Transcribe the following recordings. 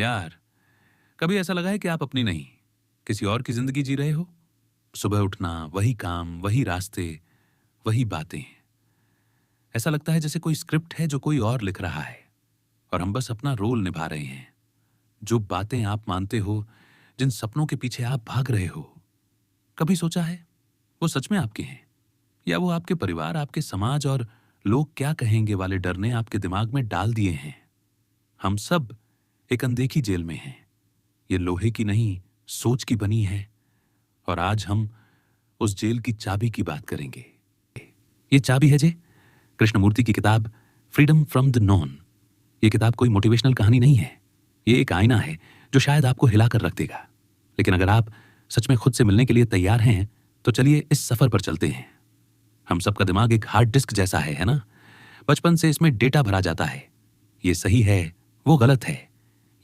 यार, कभी ऐसा लगा है कि आप अपनी नहीं, किसी और की जिंदगी जी रहे हो? सुबह उठना, वही काम, वही रास्ते, वही बातें। ऐसा लगता है जैसे कोई स्क्रिप्ट है जो कोई और लिख रहा है और हम बस अपना रोल निभा रहे हैं। जो बातें आप मानते हो, जिन सपनों के पीछे आप भाग रहे हो, कभी सोचा है वो सच में आपके हैं? या वो आपके परिवार, आपके समाज और लोग क्या कहेंगे वाले डर ने आपके दिमाग में डाल दिए हैं? हम सब एक अनदेखी जेल में हैं। ये लोहे की नहीं, सोच की बनी है। और आज हम उस जेल की चाबी की बात करेंगे। ये चाबी है जे कृष्णमूर्ति की किताब फ्रीडम फ्रॉम द नॉन। ये किताब कोई मोटिवेशनल कहानी नहीं है। ये एक आईना है जो शायद आपको हिलाकर रख देगा। लेकिन अगर आप सच में खुद से मिलने के लिए तैयार हैं तो चलिए इस सफर पर चलते हैं। हम सबका दिमाग एक हार्ड डिस्क जैसा है ना? बचपन से इसमें डेटा भरा जाता है। ये सही है, वो गलत है।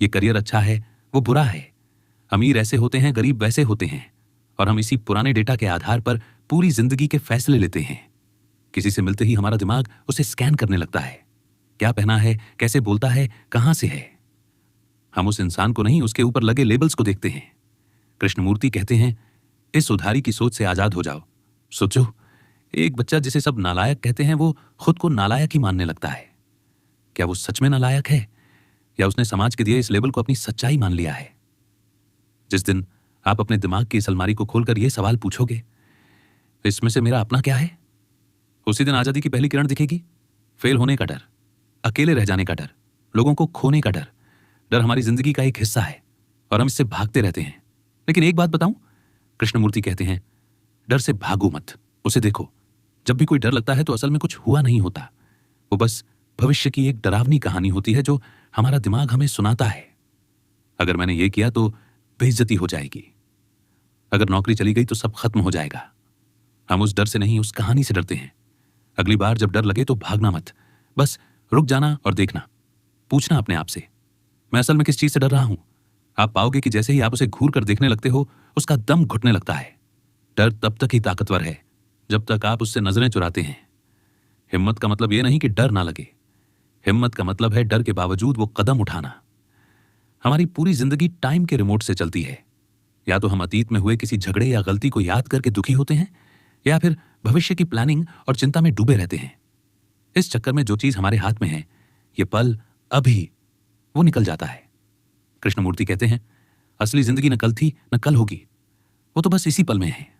ये करियर अच्छा है, वो बुरा है। अमीर ऐसे होते हैं, गरीब वैसे होते हैं। और हम इसी पुराने डेटा के आधार पर पूरी जिंदगी के फैसले लेते हैं। किसी से मिलते ही हमारा दिमाग उसे स्कैन करने लगता है। क्या पहना है, कैसे बोलता है, कहां से है। हम उस इंसान को नहीं, उसके ऊपर लगे लेबल्स को देखते हैं। कृष्णमूर्ति कहते हैं, इस उधारी की सोच से आजाद हो जाओ। सोचो, एक बच्चा जिसे सब नालायक कहते हैं वो खुद को नालायक ही मानने लगता है। क्या वो सच में नालायक है या उसने समाज के दिए इस लेबल को अपनी सच्चाई मान लिया है? जिस दिन आप अपने दिमाग की इस अलमारी को खोलकर यह सवाल पूछोगे, इसमें से मेरा अपना क्या है, उसी दिन आजादी की पहली किरण दिखेगी। फेल होने का डर, अकेले रह जाने का डर, लोगों को खोने का डर। डर हमारी जिंदगी का एक हिस्सा है और हम इससे भागते रहते हैं। लेकिन एक बात बताऊं, कृष्णमूर्ति कहते हैं, डर से भागो मत, उसे देखो। जब भी कोई डर लगता है तो असल में कुछ हुआ नहीं होता। वो बस भविष्य की एक डरावनी कहानी होती है जो हमारा दिमाग हमें सुनाता है। अगर मैंने ये किया तो बेइज्जती हो जाएगी, अगर नौकरी चली गई तो सब खत्म हो जाएगा। हम उस डर से नहीं, उस कहानी से डरते हैं। अगली बार जब डर लगे तो भागना मत, बस रुक जाना और देखना। पूछना अपने आप से, मैं असल में किस चीज से डर रहा हूं? आप पाओगे कि जैसे ही आप उसे घूर कर देखने लगते हो, उसका दम घुटने लगता है। डर तब तक ही ताकतवर है जब तक आप उससे नजरें चुराते हैं। हिम्मत का मतलब यह नहीं कि डर ना लगे। हिम्मत का मतलब है डर के बावजूद वो कदम उठाना। हमारी पूरी जिंदगी टाइम के रिमोट से चलती है। या तो हम अतीत में हुए किसी झगड़े या गलती को याद करके दुखी होते हैं, या फिर भविष्य की प्लानिंग और चिंता में डूबे रहते हैं। इस चक्कर में जो चीज हमारे हाथ में है, ये पल अभी, वो निकल जाता है। कृष्णमूर्ति कहते हैं, असली जिंदगी न कल थी न कल होगी, वो तो बस इसी पल में है।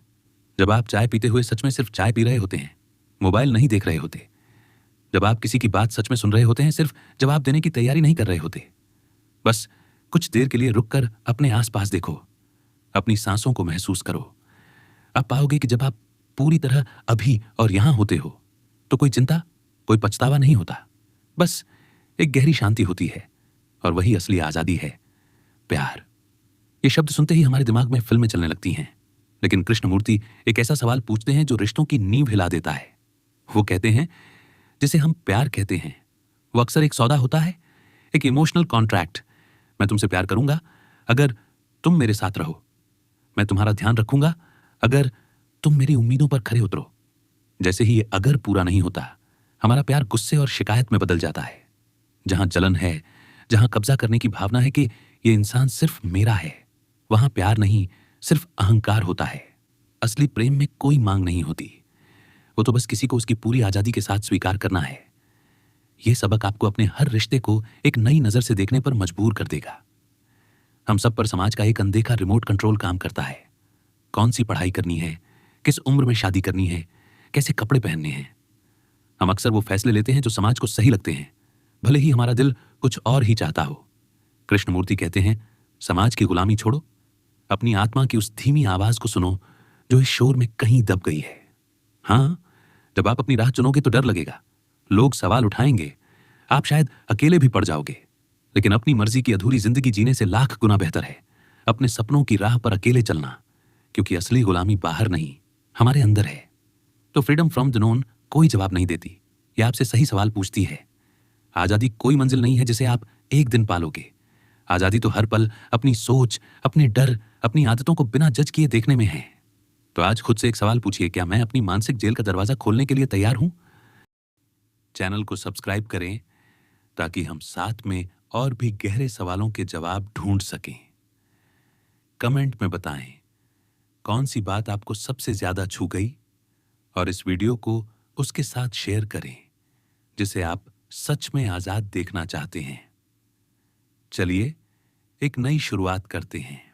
जब आप चाय पीते हुए सच में सिर्फ चाय पी रहे होते हैं, मोबाइल नहीं देख रहे होते। जब आप किसी की बात सच में सुन रहे होते हैं, सिर्फ जवाब देने की तैयारी नहीं कर रहे होते। बस कुछ देर के लिए रुककर अपने आसपास देखो, अपनी सांसों को महसूस करो। आप पाओगे कि जब आप पूरी तरह अभी और यहां होते हो तो कोई चिंता, कोई पछतावा नहीं होता। बस एक गहरी शांति होती है। और वही असली आजादी है, प्यार। ये शब्द सुनते ही हमारे दिमाग में फिल्में चलने लगती हैं। लेकिन कृष्णमूर्ति एक ऐसा सवाल पूछते हैं जो रिश्तों की नींव हिला देता है। वो कहते हैं, जिसे हम प्यार कहते हैं, वो अक्सर एक सौदा होता है, एक इमोशनल कॉन्ट्रैक्ट। मैं तुमसे प्यार करूंगा अगर तुम मेरे साथ रहो। मैं तुम्हारा ध्यान रखूंगा अगर तुम मेरी उम्मीदों पर खरे उतरो। जैसे ही ये अगर पूरा नहीं होता, हमारा प्यार गुस्से और शिकायत में बदल जाता है। जहां जलन है, जहां कब्जा करने की भावना है कि ये इंसान सिर्फ मेरा है, वहां प्यार नहीं, सिर्फ अहंकार होता है। असली प्रेम में कोई मांग नहीं होती, वो तो बस किसी को उसकी पूरी आजादी के साथ स्वीकार करना है। यह सबक आपको अपने हर रिश्ते को एक नई नजर से देखने पर मजबूर कर देगा। हम सब पर समाज का एक अनदेखा रिमोट कंट्रोल काम करता है। कौन सी पढ़ाई करनी है, किस उम्र में शादी करनी है, कैसे कपड़े पहनने हैं। हम अक्सर वो फैसले लेते हैं जो समाज को सही लगते हैं, भले ही हमारा दिल कुछ और ही चाहता हो। कृष्णमूर्ति कहते हैं, समाज की गुलामी छोड़ो, अपनी आत्मा की उस धीमी आवाज को सुनो जो इस शोर में कहीं दब गई है। हां, जब आप अपनी राह चुनोगे तो डर लगेगा, लोग सवाल उठाएंगे, आप शायद अकेले भी पड़ जाओगे। लेकिन अपनी मर्जी की अधूरी जिंदगी जीने से लाख गुना बेहतर है अपने सपनों की राह पर अकेले चलना, क्योंकि असली गुलामी बाहर नहीं, हमारे अंदर है। तो फ्रीडम फ्रॉम द नोन कोई जवाब नहीं देती, यह आपसे सही सवाल पूछती है। आजादी कोई मंजिल नहीं है जिसे आप एक दिन पालोगे। आजादी तो हर पल अपनी सोच, अपने डर, अपनी आदतों को बिना जज किए देखने में है। तो आज खुद से एक सवाल पूछिए, क्या मैं अपनी मानसिक जेल का दरवाजा खोलने के लिए तैयार हूं? चैनल को सब्सक्राइब करें ताकि हम साथ में और भी गहरे सवालों के जवाब ढूंढ सकें। कमेंट में बताएं कौन सी बात आपको सबसे ज्यादा छू गई और इस वीडियो को उसके साथ शेयर करें जिसे आप सच में आजाद देखना चाहते हैं। चलिए एक नई शुरुआत करते हैं।